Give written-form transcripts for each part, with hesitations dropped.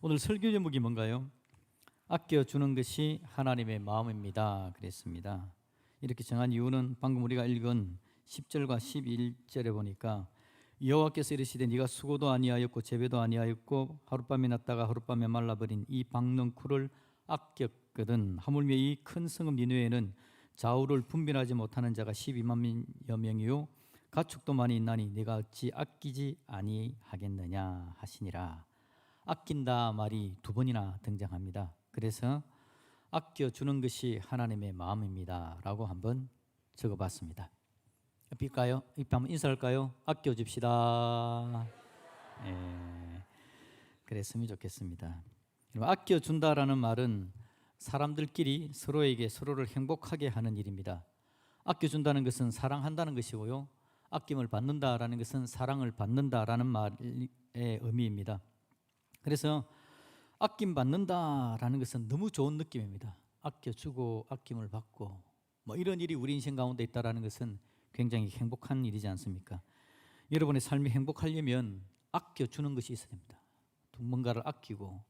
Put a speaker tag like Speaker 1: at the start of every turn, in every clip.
Speaker 1: 오늘 설교 제목이 뭔가요? 아껴주는 것이 하나님의 마음입니다. 그랬습니다. 이렇게 정한 이유는 방금 우리가 읽은 10절과 11절에 보니까 여호와께서 이르시되 네가 수고도 아니하였고 재배도 아니하였고 하룻밤에 났다가 하룻밤에 말라버린 이 박능쿨을 아꼈거든. 하물며 이 큰 성읍 니느웨에는 좌우를 분별하지 못하는 자가 12만여 명이요 가축도 많이 있나니 네가 어찌 아끼지 아니하겠느냐 하시니라. 아낀다 말이 두 번이나 등장합니다. 그래서 아껴주는 것이 하나님의 마음입니다 라고 한번 적어봤습니다. 옆일까요? 옆에 한번 인사할까요? 아껴줍시다. 그랬으면 좋겠습니다. 아껴준다라는 말은 사람들끼리 서로에게 서로를 행복하게 하는 일입니다. 아껴준다는 것은 사랑한다는 것이고요, 아낌을 받는다라는 것은 사랑을 받는다라는 말의 의미입니다. 그래서 아낌 받는다라는 것은 너무 좋은 느낌입니다. 아껴주고 아낌을 받고 이런 일이 우리 인생 가운데 있다라는 것은 굉장히 행복한 일이지 않습니까? 여러분의 삶이 행복하려면 아껴주는 것이 있어야 됩니다. 뭔가를 아끼고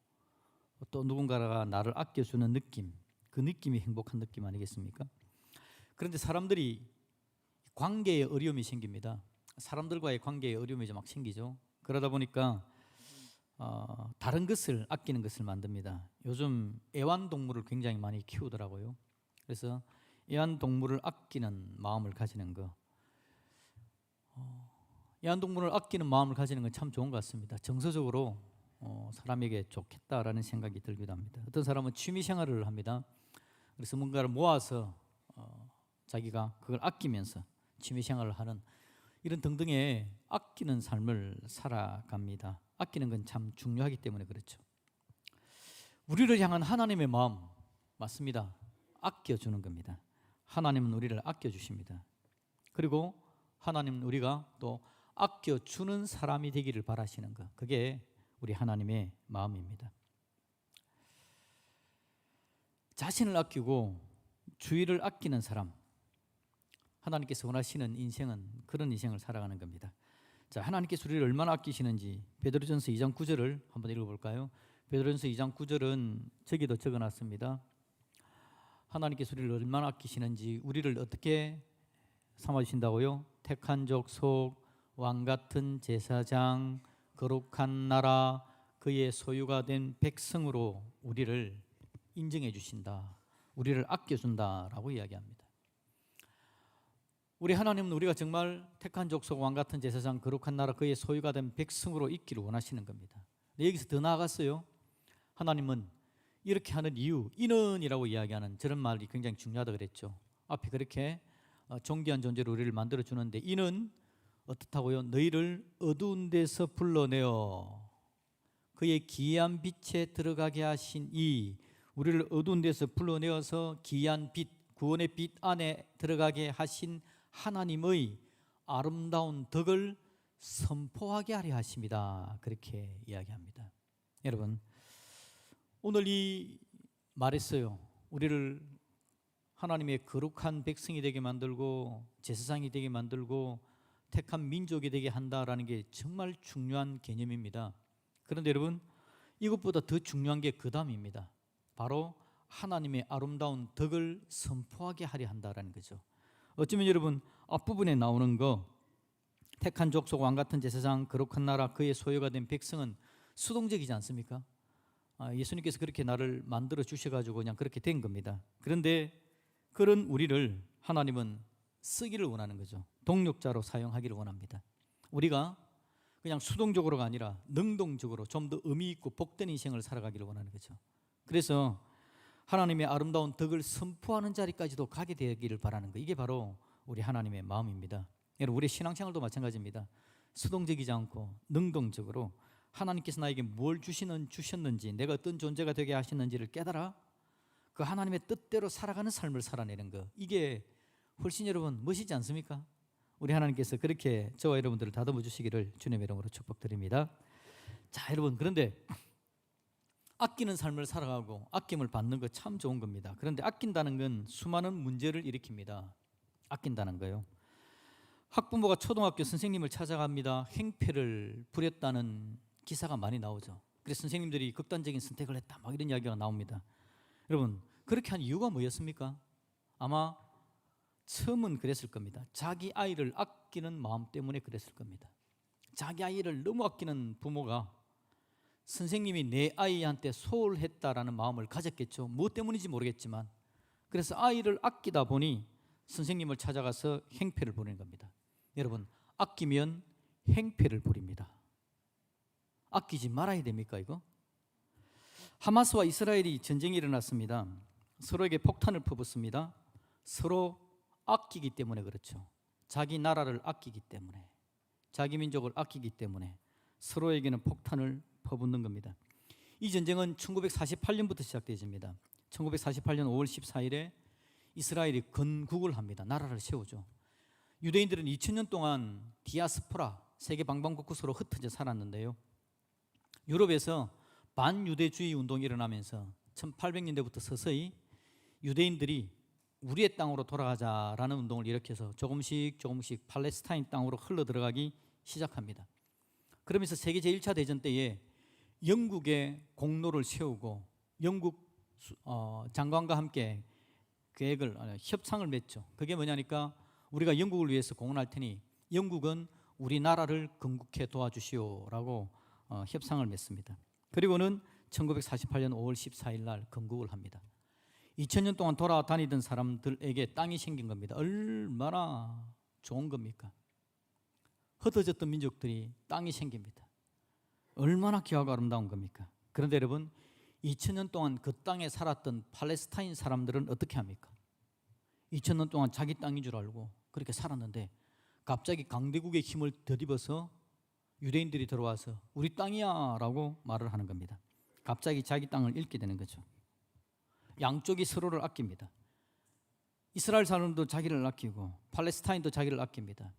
Speaker 1: 또 누군가가 나를 아껴주는 느낌, 그 느낌이 행복한 느낌 아니겠습니까? 그런데 사람들이 관계에 어려움이 생깁니다. 사람들과의 관계에 어려움이 막 생기죠. 그러다 보니까 다른 것을 아끼는 것을 만듭니다. 요즘 애완동물을 굉장히 많이 키우더라고요. 그래서 애완동물을 아끼는 마음을 가지는 거, 애완동물을 아끼는 마음을 가지는 건 참 좋은 것 같습니다. 정서적으로 사람에게 좋겠다라는 생각이 들기도 합니다. 어떤 사람은 취미 생활을 합니다. 그래서 뭔가를 모아서 자기가 그걸 아끼면서 취미 생활을 하는 이런 등등의 아끼는 삶을 살아갑니다. 아끼는 건 참 중요하기 때문에 그렇죠. 우리를 향한 하나님의 마음 맞습니다. 아껴주는 겁니다. 하나님은 우리를 아껴주십니다. 그리고 하나님은 우리가 또 아껴주는 사람이 되기를 바라시는 것, 그게 우리 하나님의 마음입니다. 자신을 아끼고 주위를 아끼는 사람, 하나님께서 원하시는 인생은 그런 인생을 살아가는 겁니다. 자, 하나님께서 우리를 얼마나 아끼시는지 베드로전서 2장 9절을 한번 읽어볼까요? 베드로전서 2장 9절은 저기도 적어놨습니다. 하나님께서 우리를 얼마나 아끼시는지, 우리를 어떻게 삼아주신다고요? 택한 족속, 왕같은 제사장, 거룩한 나라, 그의 소유가 된 백성으로 우리를 인정해 주신다, 우리를 아껴준다라고 이야기합니다. 우리 하나님은 우리가 정말 택한 족속, 왕같은 제사장, 거룩한 나라, 그의 소유가 된 백성으로 있기를 원하시는 겁니다. 여기서 더 나아갔어요. 하나님은 이렇게 하는 이유, 인원이라고 이야기하는 저런 말이 굉장히 중요하다고 그랬죠. 앞에 그렇게 존귀한 존재로 우리를 만들어주는데, 이는 어떻다고요? 너희를 어두운 데서 불러내어 그의 기이한 빛에 들어가게 하신 이, 우리를 어두운 데서 불러내어서 기이한 빛, 구원의 빛 안에 들어가게 하신 하나님의 아름다운 덕을 선포하게 하려 하십니다. 그렇게 이야기합니다. 여러분, 오늘 이 말했어요. 우리를 하나님의 거룩한 백성이 되게 만들고 제사장이 되게 만들고 택한 민족이 되게 한다라는 게 정말 중요한 개념입니다. 그런데 여러분, 이것보다 더 중요한 게 그 다음입니다. 바로 하나님의 아름다운 덕을 선포하게 하려 한다라는 거죠. 어쩌면 여러분, 앞부분에 나오는 거, 택한 족속, 왕같은 제사장, 거룩한 나라, 그의 소유가 된 백성은 수동적이지 않습니까? 예수님께서 그렇게 나를 만들어 주셔가지고 그냥 그렇게 된 겁니다. 그런데 그런 우리를 하나님은 쓰기를 원하는 거죠. 동력자로 사용하기를 원합니다. 우리가 그냥 수동적으로가 아니라 능동적으로 좀 더 의미 있고 복된 인생을 살아가기를 원하는 거죠. 그래서 하나님의 아름다운 덕을 선포하는 자리까지도 가게 되기를 바라는 거, 이게 바로 우리 하나님의 마음입니다. 여러분, 우리 신앙생활도 마찬가지입니다. 수동적이지 않고 능동적으로 하나님께서 나에게 뭘 주셨는지, 내가 어떤 존재가 되게 하셨는지를 깨달아 그 하나님의 뜻대로 살아가는 삶을 살아내는 거, 이게 훨씬 여러분 멋있지 않습니까? 우리 하나님께서 그렇게 저와 여러분들을 다듬어 주시기를 주님의 이름으로 축복드립니다. 자, 여러분, 그런데 아끼는 삶을 살아가고 아낌을 받는 거 참 좋은 겁니다. 그런데 아낀다는 건 수많은 문제를 일으킵니다. 아낀다는 거요. 학부모가 초등학교 선생님을 찾아갑니다. 행패를 부렸다는 기사가 많이 나오죠. 그래서 선생님들이 극단적인 선택을 했다, 막 이런 이야기가 나옵니다. 여러분, 그렇게 한 이유가 뭐였습니까? 아마 처음은 그랬을 겁니다. 자기 아이를 아끼는 마음 때문에 그랬을 겁니다. 자기 아이를 너무 아끼는 부모가 선생님이 내 아이한테 소홀했다라는 마음을 가졌겠죠. 무엇 때문인지 모르겠지만, 그래서 아이를 아끼다 보니 선생님을 찾아가서 행패를 부리는 겁니다. 여러분, 아끼면 행패를 부립니다. 아끼지 말아야 됩니까, 이거? 하마스와 이스라엘이 전쟁이 일어났습니다. 서로에게 폭탄을 퍼붓습니다. 서로 아끼기 때문에 그렇죠. 자기 나라를 아끼기 때문에, 자기 민족을 아끼기 때문에 서로에게는 폭탄을 퍼붓는 겁니다. 이 전쟁은 1948년부터 시작되어집니다. 1948년 5월 14일에 이스라엘이 건국을 합니다. 나라를 세우죠. 유대인들은 2000년 동안 디아스포라, 세계 방방곡곡으로 흩어져 살았는데요. 유럽에서 반유대주의 운동이 일어나면서 1800년대부터 서서히 유대인들이 우리의 땅으로 돌아가자라는 운동을 일으켜서 조금씩 팔레스타인 땅으로 흘러 들어가기 시작합니다. 그러면서 세계 제1차 대전 때에 영국의 공로를 세우고 영국 장관과 함께 협상을 맺죠. 그게 뭐냐니까, 우리가 영국을 위해서 공헌할 테니 영국은 우리나라를 건국해 도와주시오라고 협상을 맺습니다. 그리고는 1948년 5월 14일 날 건국을 합니다. 2000년 동안 돌아다니던 사람들에게 땅이 생긴 겁니다. 얼마나 좋은 겁니까? 흩어졌던 민족들이 땅이 생깁니다. 얼마나 귀하고 아름다운 겁니까? 그런데 여러분, 2000년 동안 그 땅에 살았던 팔레스타인 사람들은 어떻게 합니까? 2000년 동안 자기 땅인 줄 알고 그렇게 살았는데 갑자기 강대국의 힘을 덧입어서 유대인들이 들어와서 우리 땅이야 라고 말을 하는 겁니다. 갑자기 자기 땅을 잃게 되는 거죠. 양쪽이 서로를 아낍니다. 이스라엘 사람도 자기를 아끼고 팔레스타인도 자기를 아낍니다.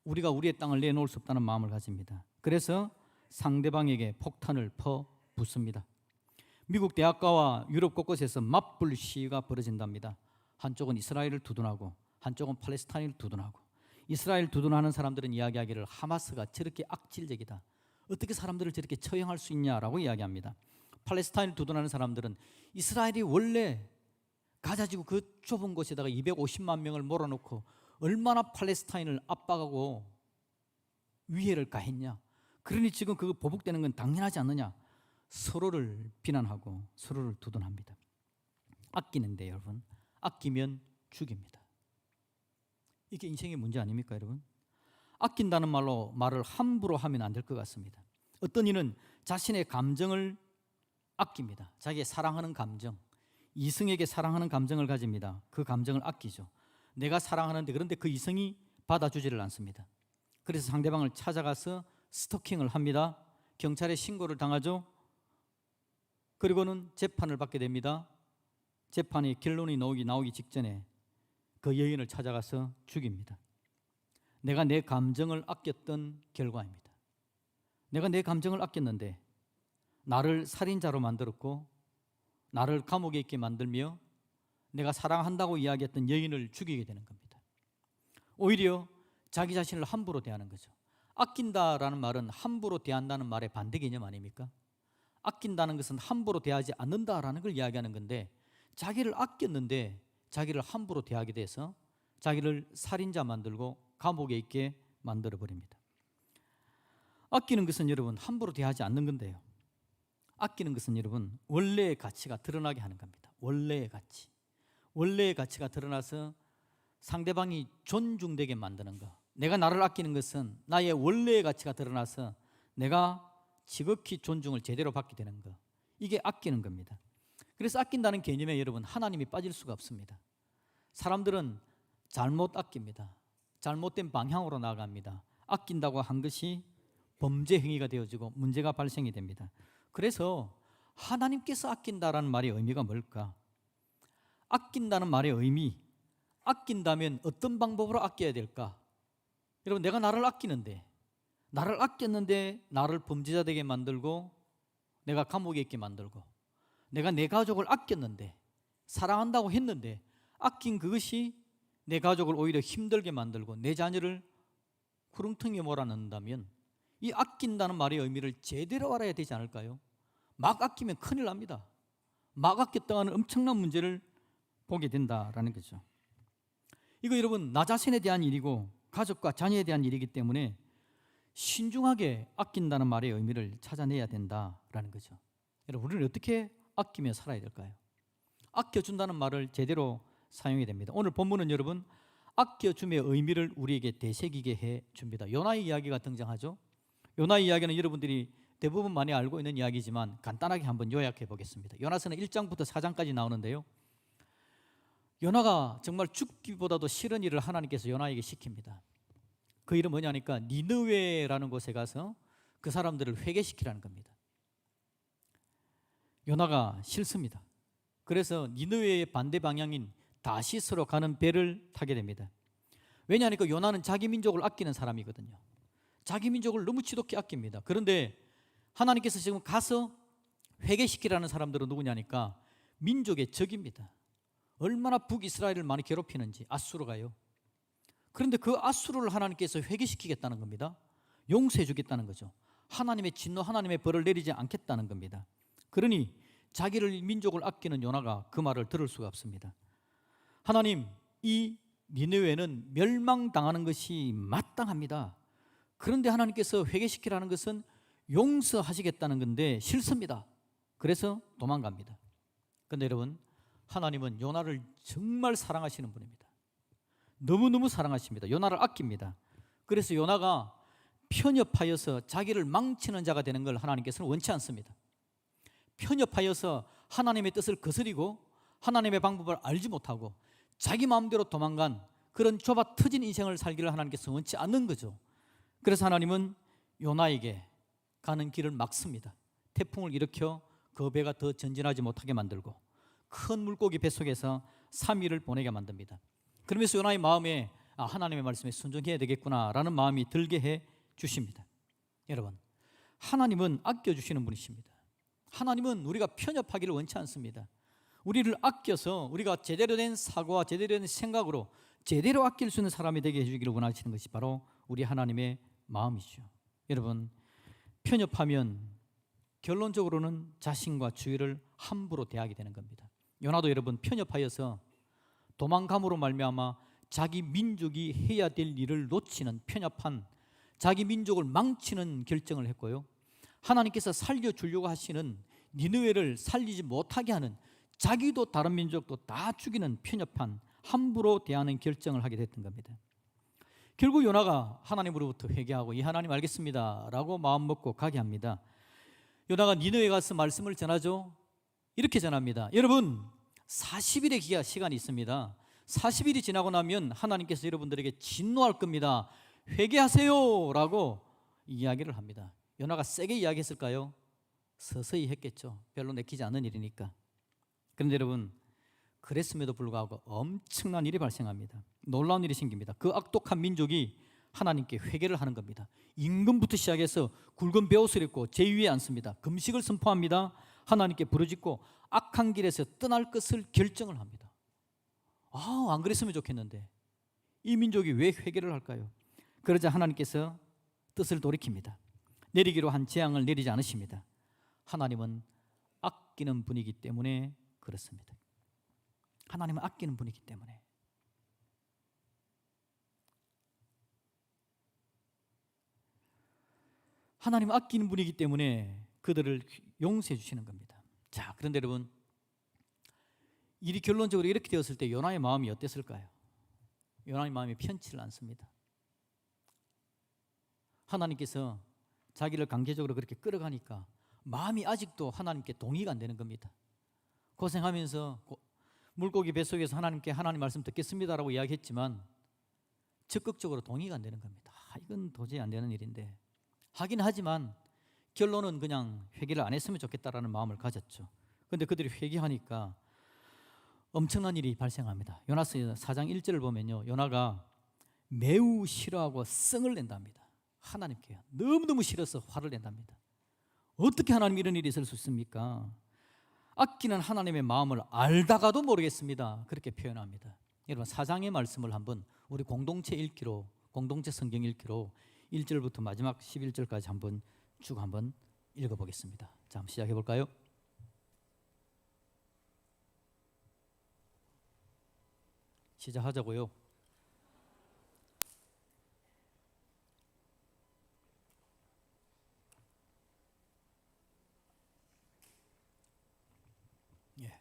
Speaker 1: 우리가 우리의 땅을 내놓을 수 없다는 마음을 가집니다. 그래서 상대방에게 폭탄을 퍼붓습니다. 미국 대학가와 유럽 곳곳에서 맞불 시위가 벌어진답니다. 한쪽은 이스라엘을 두둔하고 한쪽은 팔레스타인을 두둔하고, 이스라엘 두둔하는 사람들은 이야기하기를 하마스가 저렇게 악질적이다, 어떻게 사람들을 저렇게 처형할 수 있냐라고 이야기합니다. 팔레스타인을 두둔하는 사람들은 이스라엘이 원래 가자지구 그 좁은 곳에다가 250만 명을 몰아놓고 얼마나 팔레스타인을 압박하고 위해를 가했냐, 그러니 지금 그거 보복되는 건 당연하지 않느냐, 서로를 비난하고 서로를 두둔합니다. 아끼는데 여러분, 아끼면 죽입니다. 이게 인생의 문제 아닙니까, 여러분? 아낀다는 말을 함부로 하면 안 될 것 같습니다. 어떤 이는 자신의 감정을 아낍니다. 자기의 사랑하는 감정, 이성에게 사랑하는 감정을 가집니다. 그 감정을 아끼죠. 내가 사랑하는데 그런데 그 이성이 받아주지를 않습니다. 그래서 상대방을 찾아가서 스토킹을 합니다. 경찰에 신고를 당하죠. 그리고는 재판을 받게 됩니다. 재판의 결론이 나오기 직전에 그 여인을 찾아가서 죽입니다. 내가 내 감정을 아꼈던 결과입니다. 내가 내 감정을 아꼈는데 나를 살인자로 만들었고 나를 감옥에 있게 만들며 내가 사랑한다고 이야기했던 여인을 죽이게 되는 겁니다. 오히려 자기 자신을 함부로 대하는 거죠. 아낀다라는 말은 함부로 대한다는 말의 반대 개념 아닙니까? 아낀다는 것은 함부로 대하지 않는다라는 걸 이야기하는 건데, 자기를 아꼈는데 자기를 함부로 대하게 돼서 자기를 살인자 만들고 감옥에 있게 만들어 버립니다. 아끼는 것은 여러분 함부로 대하지 않는 건데요, 아끼는 것은 여러분 원래의 가치가 드러나게 하는 겁니다. 원래의 가치가 드러나서 상대방이 존중되게 만드는 것. 내가 나를 아끼는 것은 나의 원래의 가치가 드러나서 내가 지극히 존중을 제대로 받게 되는 것. 이게 아끼는 겁니다. 그래서 아낀다는 개념에 여러분 하나님이 빠질 수가 없습니다. 사람들은 잘못 아낍니다. 잘못된 방향으로 나아갑니다. 아낀다고 한 것이 범죄 행위가 되어지고 문제가 발생이 됩니다. 그래서 하나님께서 아낀다라는 말의 의미가 뭘까? 아낀다는 말의 의미, 아낀다면 어떤 방법으로 아껴야 될까? 여러분, 내가 나를 아꼈는데 나를 범죄자 되게 만들고 내가 감옥에 있게 만들고, 내가 내 가족을 아꼈는데 사랑한다고 했는데 아낀 그것이 내 가족을 오히려 힘들게 만들고 내 자녀를 구렁텅이에 몰아넣는다면 이 아낀다는 말의 의미를 제대로 알아야 되지 않을까요? 막 아끼면 큰일 납니다. 막 아꼈다가는 엄청난 문제를 보게 된다라는 거죠. 이거 여러분 나 자신에 대한 일이고 가족과 자녀에 대한 일이기 때문에 신중하게 아낀다는 말의 의미를 찾아내야 된다라는 거죠. 여러분 우리는 어떻게 아끼며 살아야 될까요? 아껴준다는 말을 제대로 사용해야 됩니다. 오늘 본문은 여러분 아껴줌의 의미를 우리에게 되새기게 해줍니다. 요나의 이야기가 등장하죠. 요나의 이야기는 여러분들이 대부분 많이 알고 있는 이야기지만 간단하게 한번 요약해 보겠습니다. 요나서는 1장부터 4장까지 나오는데요. 요나가 정말 죽기보다도 싫은 일을 하나님께서 요나에게 시킵니다. 그 일은 뭐냐니까 니느웨라는 곳에 가서 그 사람들을 회개시키라는 겁니다. 요나가 싫습니다. 그래서 니느웨의 반대 방향인 다시스로 가는 배를 타게 됩니다. 왜냐하니까 요나는 자기 민족을 아끼는 사람이거든요. 자기 민족을 너무 지독히 아낍니다. 그런데 하나님께서 지금 가서 회개시키라는 사람들은 누구냐니까 민족의 적입니다. 얼마나 북이스라엘을 많이 괴롭히는지 아수르가요. 그런데 그 아수르를 하나님께서 회개시키겠다는 겁니다. 용서해 주겠다는 거죠. 하나님의 진노, 하나님의 벌을 내리지 않겠다는 겁니다. 그러니 자기를 민족을 아끼는 요나가 그 말을 들을 수가 없습니다. 하나님, 이 니느웨는 멸망당하는 것이 마땅합니다. 그런데 하나님께서 회개시키라는 것은 용서하시겠다는 건데 싫습니다. 그래서 도망갑니다. 그런데 여러분, 하나님은 요나를 정말 사랑하시는 분입니다. 너무너무 사랑하십니다. 요나를 아낍니다. 그래서 요나가 편협하여서 자기를 망치는 자가 되는 걸 하나님께서는 원치 않습니다. 편협하여서 하나님의 뜻을 거스리고 하나님의 방법을 알지 못하고 자기 마음대로 도망간 그런 좁아 터진 인생을 살기를 하나님께서 원치 않는 거죠. 그래서 하나님은 요나에게 가는 길을 막습니다. 태풍을 일으켜 그 배가 더 전진하지 못하게 만들고 큰 물고기 뱃속에서 3일을 보내게 만듭니다. 그러면서 요나의 마음에 하나님의 말씀에 순종해야 되겠구나라는 마음이 들게 해 주십니다. 여러분, 하나님은 아껴주시는 분이십니다. 하나님은 우리가 편협하기를 원치 않습니다. 우리를 아껴서 우리가 제대로 된 사고와 제대로 된 생각으로 제대로 아낄 수 있는 사람이 되게 해주기를 원하시는 것이 바로 우리 하나님의 마음이죠. 여러분, 편협하면 결론적으로는 자신과 주위를 함부로 대하게 되는 겁니다. 요나도 여러분 편협하여서 도망감으로 말미암아 자기 민족이 해야 될 일을 놓치는 편협한 자기 민족을 망치는 결정을 했고요. 하나님께서 살려주려고 하시는 니느웨를 살리지 못하게 하는 자기도 다른 민족도 다 죽이는 편협한 함부로 대하는 결정을 하게 됐던 겁니다. 결국 요나가 하나님으로부터 회개하고 이 하나님 알겠습니다 라고 마음 먹고 가게 합니다. 요나가 니느웨에 가서 말씀을 전하죠. 이렇게 전합니다. 여러분 40일의 시간이 있습니다. 40일이 지나고 나면 하나님께서 여러분들에게 진노할 겁니다. 회개하세요 라고 이야기를 합니다. 요나가 세게 이야기했을까요? 서서히 했겠죠. 별로 내키지 않는 일이니까. 그런데 여러분 그랬음에도 불구하고 엄청난 일이 발생합니다. 놀라운 일이 생깁니다. 그 악독한 민족이 하나님께 회개를 하는 겁니다. 임금부터 시작해서 굵은 베옷을 입고 제위에 앉습니다. 금식을 선포합니다. 하나님께 부르짖고 악한 길에서 떠날 것을 결정을 합니다. 안 그랬으면 좋겠는데 이 민족이 왜 회개를 할까요? 그러자 하나님께서 뜻을 돌이킵니다. 내리기로 한 재앙을 내리지 않으십니다. 하나님은 아끼는 분이기 때문에 그렇습니다. 하나님은 아끼는 분이기 때문에. 하나님은 아끼는 분이기 때문에 그들을 용서해 주시는 겁니다. 자, 그런데 여러분 일이 결론적으로 이렇게 되었을 때 요나의 마음이 어땠을까요? 요나의 마음이 편치를 않습니다. 하나님께서 자기를 강제적으로 그렇게 끌어가니까 마음이 아직도 하나님께 동의가 안 되는 겁니다. 고생하면서 물고기 뱃속에서 하나님께 하나님 말씀 듣겠습니다라고 이야기했지만 적극적으로 동의가 안 되는 겁니다. 이건 도저히 안 되는 일인데 하긴 하지만 결론은 그냥 회개를 안 했으면 좋겠다라는 마음을 가졌죠. 그런데 그들이 회개하니까 엄청난 일이 발생합니다. 요나서 4장 1절을 보면요, 요나가 매우 싫어하고 성을 낸답니다. 하나님께 너무너무 싫어서 화를 낸답니다. 어떻게 하나님 이런 일이 있을 수 있습니까? 아끼는 하나님의 마음을 알다가도 모르겠습니다. 그렇게 표현합니다. 여러분 4장의 말씀을 한번 우리 공동체 읽기로, 공동체 성경 읽기로 1절부터 마지막 11절까지 한번 쭉 한번 읽어보겠습니다. 자, 한번 시작해 볼까요? 시작하자고요. 예.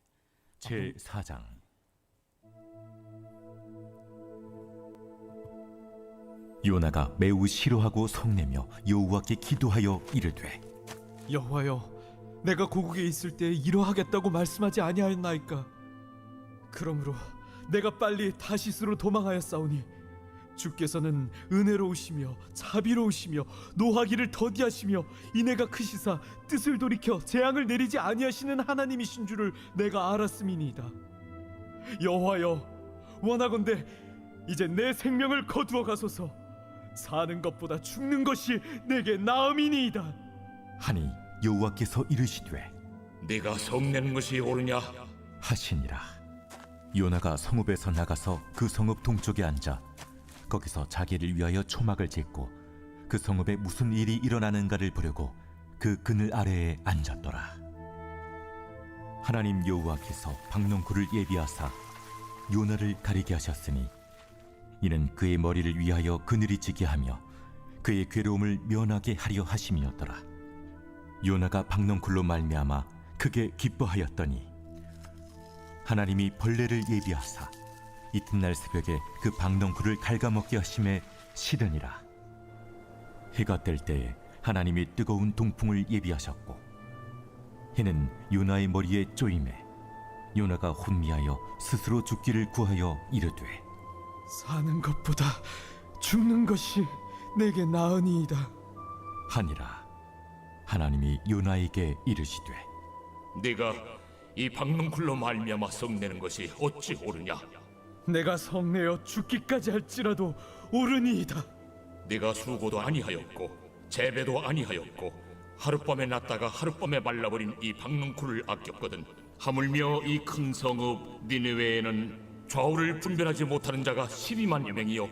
Speaker 2: 제4장. 요나가 매우 싫어하고 성내며 여호와께 기도하여 이르되,
Speaker 3: 여호와여, 내가 고국에 있을 때 이러하겠다고 말씀하지 아니하였나이까? 그러므로 내가 빨리 다시스로 도망하였사오니 주께서는 은혜로우시며 자비로우시며 노하기를 더디하시며 인애가 크시사 뜻을 돌이켜 재앙을 내리지 아니하시는 하나님이신 줄을 내가 알았음이니이다. 여호와여, 원하건대 이제 내 생명을 거두어 가소서. 사는 것보다 죽는 것이 내게 나음이니이다.
Speaker 2: 하니 여호와께서 이르시되,
Speaker 4: 네가 성내는 것이 옳으냐?
Speaker 2: 하시니라. 요나가 성읍에서 나가서 그 성읍 동쪽에 앉아 거기서 자기를 위하여 초막을 짓고 그 성읍에 무슨 일이 일어나는가를 보려고 그 그늘 아래에 앉았더라. 하나님 여호와께서 박농쿨을 예비하사 요나를 가리게 하셨으니 이는 그의 머리를 위하여 그늘이 지게 하며 그의 괴로움을 면하게 하려 하심이었더라. 요나가 박농쿨로 말미암아 크게 기뻐하였더니 하나님이 벌레를 예비하사 이튿날 새벽에 그 박농쿨을 갉아먹게 하심에 시드니라. 해가 뜰 때에 하나님이 뜨거운 동풍을 예비하셨고 해는 요나의 머리에 쪼임에 요나가 혼미하여 스스로 죽기를 구하여 이르되,
Speaker 3: 사는 것보다 죽는 것이 내게 나으니이다.
Speaker 2: 하니라. 하나님이 요나에게 이르시되,
Speaker 4: 네가 이 박농쿨로 말미암아 성내는 것이 어찌 옳으냐?
Speaker 3: 내가 성내어 죽기까지 할지라도 옳으니이다.
Speaker 4: 네가 수고도 아니하였고 재배도 아니하였고 하룻밤에 났다가 하룻밤에 말라버린 이 박농쿨을 아꼈거든. 하물며 이 큰 성읍 니느웨에는 좌우를 분별하지 못하는 자가 12만 명이요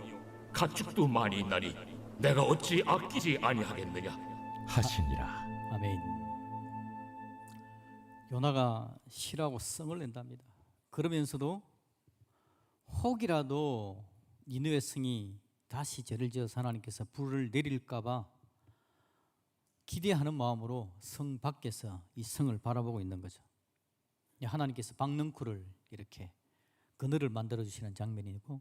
Speaker 4: 가축도 많이 있나니 내가 어찌 아끼지 아니하겠느냐?
Speaker 2: 하시니라.
Speaker 1: 아멘. 요나가 싫어하고 성을 낸답니다. 그러면서도 혹이라도 니느웨 성이 다시 죄를 지어서 하나님께서 불을 내릴까봐 기대하는 마음으로 성 밖에서 이 성을 바라보고 있는 거죠. 하나님께서 박능쿨을 이렇게 그늘을 만들어 주시는 장면이고,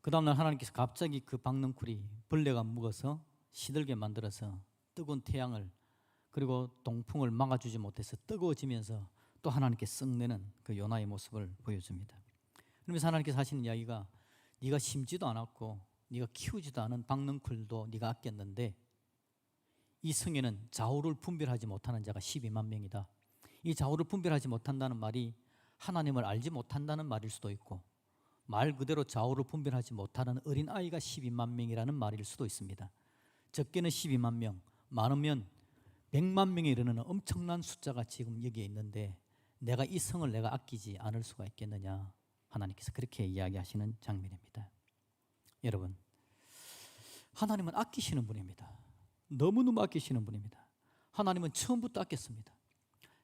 Speaker 1: 그 다음날 하나님께서 갑자기 그 박능쿨이 벌레가 묵어서 시들게 만들어서 뜨거운 태양을 그리고 동풍을 막아주지 못해서 뜨거워지면서 또 하나님께 썩내는 그 요나의 모습을 보여줍니다. 그러면서 하나님께서 하시는 이야기가, 네가 심지도 않았고 네가 키우지도 않은 박능쿨도 네가 아꼈는데 이 성에는 좌우를 분별하지 못하는 자가 12만 명이다. 이 좌우를 분별하지 못한다는 말이 하나님을 알지 못한다는 말일 수도 있고, 말 그대로 좌우를 분별하지 못하는 어린아이가 12만 명이라는 말일 수도 있습니다. 적게는 12만 명, 많으면 100만 명에 이르는 엄청난 숫자가 지금 여기에 있는데 내가 이 성을 내가 아끼지 않을 수가 있겠느냐, 하나님께서 그렇게 이야기하시는 장면입니다. 여러분, 하나님은 아끼시는 분입니다. 너무너무 아끼시는 분입니다. 하나님은 처음부터 아꼈습니다.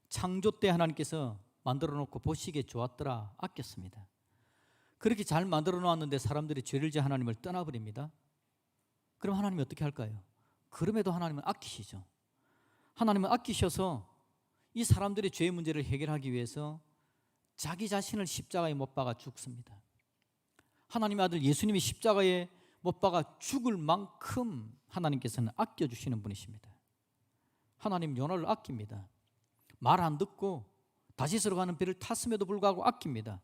Speaker 1: 창조 때 하나님께서 만들어 놓고 보시기에 좋았더라 아꼈습니다. 그렇게 잘 만들어 놓았는데 사람들이 죄를 지어 하나님을 떠나버립니다. 그럼 하나님이 어떻게 할까요? 그럼에도 하나님은 아끼시죠. 하나님은 아끼셔서 이 사람들의 죄의 문제를 해결하기 위해서 자기 자신을 십자가에 못 박아 죽습니다. 하나님의 아들 예수님이 십자가에 못 박아 죽을 만큼 하나님께서는 아껴주시는 분이십니다. 하나님 요나를 아낍니다. 말 안 듣고 다시스로 가는 배를 탔음에도 불구하고 아낍니다.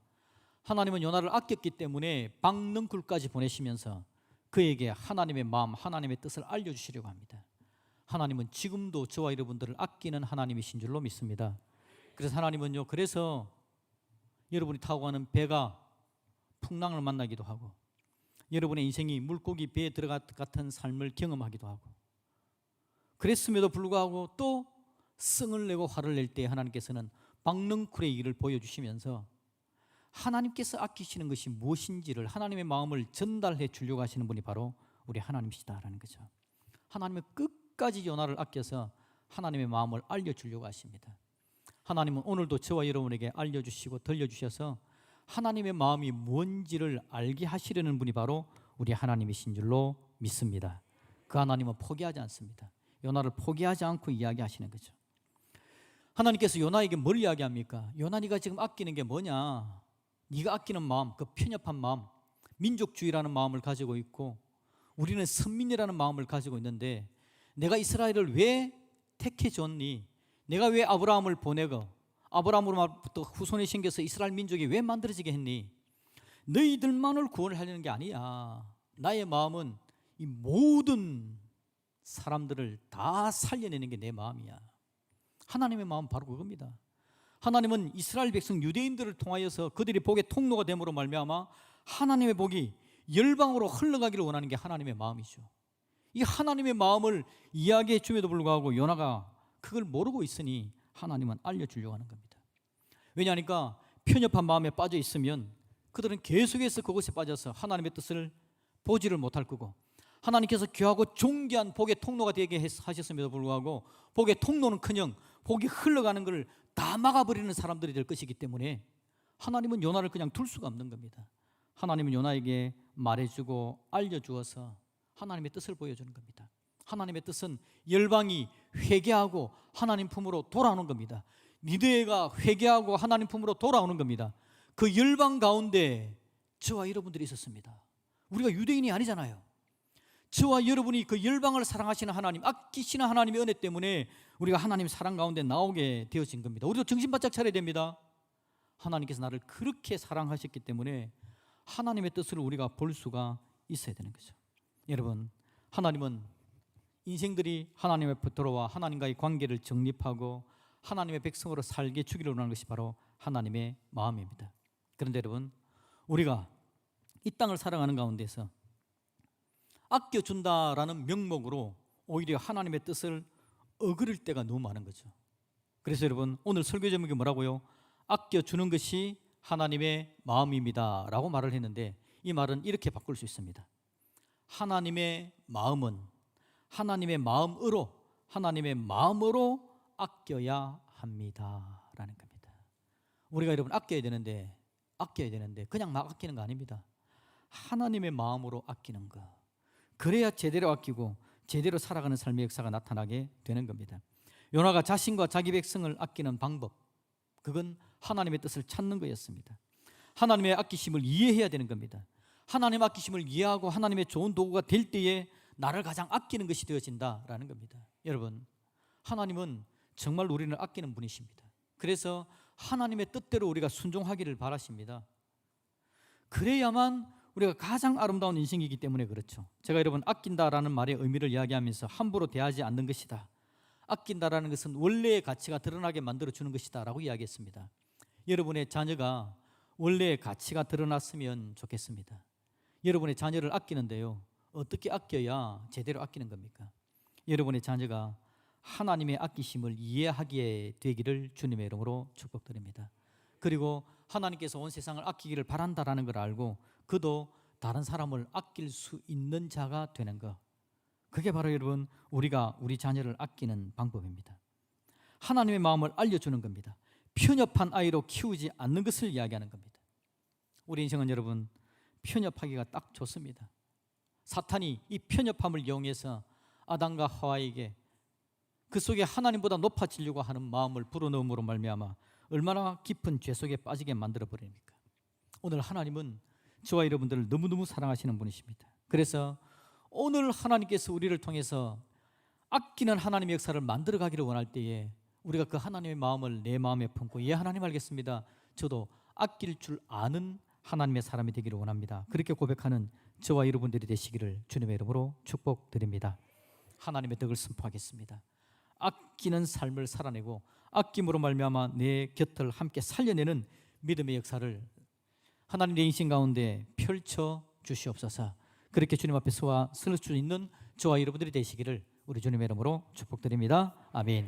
Speaker 1: 하나님은 요나를 아꼈기 때문에 박능쿨까지 보내시면서 그에게 하나님의 마음, 하나님의 뜻을 알려주시려고 합니다. 하나님은 지금도 저와 여러분들을 아끼는 하나님이신 줄로 믿습니다. 그래서 하나님은요, 그래서 여러분이 타고 가는 배가 풍랑을 만나기도 하고 여러분의 인생이 물고기 배에 들어갈 것 같은 삶을 경험하기도 하고, 그랬음에도 불구하고 또 성을 내고 화를 낼 때 하나님께서는 박능쿨의 일을 보여주시면서 하나님께서 아끼시는 것이 무엇인지를, 하나님의 마음을 전달해 주려고 하시는 분이 바로 우리 하나님이시다라는 거죠. 하나님은 끝까지 요나를 아껴서 하나님의 마음을 알려주려고 하십니다. 하나님은 오늘도 저와 여러분에게 알려주시고 들려주셔서 하나님의 마음이 뭔지를 알게 하시려는 분이 바로 우리 하나님이신 줄로 믿습니다. 그 하나님은 포기하지 않습니다. 요나를 포기하지 않고 이야기하시는 거죠. 하나님께서 요나에게 뭘 이야기합니까? 요나, 네가 지금 아끼는 게 뭐냐? 네가 아끼는 마음, 그 편협한 마음, 민족주의라는 마음을 가지고 있고 우리는 선민이라는 마음을 가지고 있는데 내가 이스라엘을 왜 택해 줬니? 내가 왜 아브라함을 보내고 아브라함으로부터 후손이 생겨서 이스라엘 민족이 왜 만들어지게 했니? 너희들만을 구원을 하려는 게 아니야. 나의 마음은 이 모든 사람들을 다 살려내는 게 내 마음이야. 하나님의 마음은 바로 그겁니다. 하나님은 이스라엘 백성 유대인들을 통하여서 그들이 복의 통로가 됨으로 말미암아 하나님의 복이 열방으로 흘러가기를 원하는 게 하나님의 마음이죠. 이 하나님의 마음을 이야기해 줌에도 불구하고 요나가 그걸 모르고 있으니 하나님은 알려주려고 하는 겁니다. 왜냐하니까 편협한 마음에 빠져 있으면 그들은 계속해서 그것에 빠져서 하나님의 뜻을 보지를 못할 거고 하나님께서 귀하고 존귀한 복의 통로가 되게 하셨음에도 불구하고 복의 통로는커녕 복이 흘러가는 것을 다 막아버리는 사람들이 될 것이기 때문에 하나님은 요나를 그냥 둘 수가 없는 겁니다. 하나님은 요나에게 말해주고 알려주어서 하나님의 뜻을 보여주는 겁니다. 하나님의 뜻은 열방이 회개하고 하나님 품으로 돌아오는 겁니다. 니느웨가 회개하고 하나님 품으로 돌아오는 겁니다. 그 열방 가운데 저와 여러분들이 있었습니다. 우리가 유대인이 아니잖아요. 저와 여러분이 그 열방을 사랑하시는 하나님, 아끼시는 하나님의 은혜 때문에 우리가 하나님 사랑 가운데 나오게 되어진 겁니다. 우리도 정신 바짝 차려야 됩니다. 하나님께서 나를 그렇게 사랑하셨기 때문에 하나님의 뜻을 우리가 볼 수가 있어야 되는 거죠. 여러분, 하나님은 인생들이 하나님 앞에 들어와 하나님과의 관계를 정립하고 하나님의 백성으로 살게 주기를 원하는 것이 바로 하나님의 마음입니다. 그런데 여러분, 우리가 이 땅을 살아가는 가운데서 아껴준다라는 명목으로 오히려 하나님의 뜻을 어그릴 때가 너무 많은 거죠. 그래서 여러분, 오늘 설교 제목이 뭐라고요? 아껴주는 것이 하나님의 마음입니다 라고 말을 했는데 이 말은 이렇게 바꿀 수 있습니다. 하나님의 마음은 하나님의 마음으로 아껴야 합니다 라는 겁니다. 우리가 여러분 아껴야 되는데 그냥 막 아끼는 거 아닙니다. 하나님의 마음으로 아끼는 거, 그래야 제대로 아끼고 제대로 살아가는 삶의 역사가 나타나게 되는 겁니다. 요나가 자신과 자기 백성을 아끼는 방법, 그건 하나님의 뜻을 찾는 거였습니다. 하나님의 아끼심을 이해해야 되는 겁니다. 하나님의 아끼심을 이해하고 하나님의 좋은 도구가 될 때에 나를 가장 아끼는 것이 되어진다라는 겁니다. 여러분, 하나님은 정말 우리를 아끼는 분이십니다. 그래서 하나님의 뜻대로 우리가 순종하기를 바라십니다. 그래야만 우리가 가장 아름다운 인생이기 때문에 그렇죠. 제가 여러분 아낀다라는 말의 의미를 이야기하면서 함부로 대하지 않는 것이다, 아낀다라는 것은 원래의 가치가 드러나게 만들어주는 것이다 라고 이야기했습니다. 여러분의 자녀가 원래의 가치가 드러났으면 좋겠습니다. 여러분의 자녀를 아끼는데요, 어떻게 아껴야 제대로 아끼는 겁니까? 여러분의 자녀가 하나님의 아끼심을 이해하게 되기를 주님의 이름으로 축복드립니다. 그리고 하나님께서 온 세상을 아끼기를 바란다라는 걸 알고 그도 다른 사람을 아낄 수 있는 자가 되는 것, 그게 바로 여러분 우리가 우리 자녀를 아끼는 방법입니다. 하나님의 마음을 알려주는 겁니다. 편협한 아이로 키우지 않는 것을 이야기하는 겁니다. 우리 인생은 여러분 편협하기가 딱 좋습니다. 사탄이 이 편협함을 이용해서 아담과 하와에게 그 속에 하나님보다 높아지려고 하는 마음을 불어넣음으로 말미암아 얼마나 깊은 죄 속에 빠지게 만들어 버립니까? 오늘 하나님은 저와 여러분들을 너무너무 사랑하시는 분이십니다. 그래서 오늘 하나님께서 우리를 통해서 아끼는 하나님의 역사를 만들어 가기를 원할 때에 우리가 그 하나님의 마음을 내 마음에 품고, 예 하나님 알겠습니다, 저도 아낄 줄 아는 하나님의 사람이 되기를 원합니다, 그렇게 고백하는 저와 여러분들이 되시기를 주님의 이름으로 축복드립니다. 하나님의 덕을 선포하겠습니다. 아끼는 삶을 살아내고 아낌으로 말미암아 내 곁을 함께 살려내는 믿음의 역사를 하나님 내 인생 가운데 펼쳐 주시옵소서. 그렇게 주님 앞에 설 수 있는 저와 여러분들이 되시기를 우리 주님의 이름으로 축복드립니다. 아멘.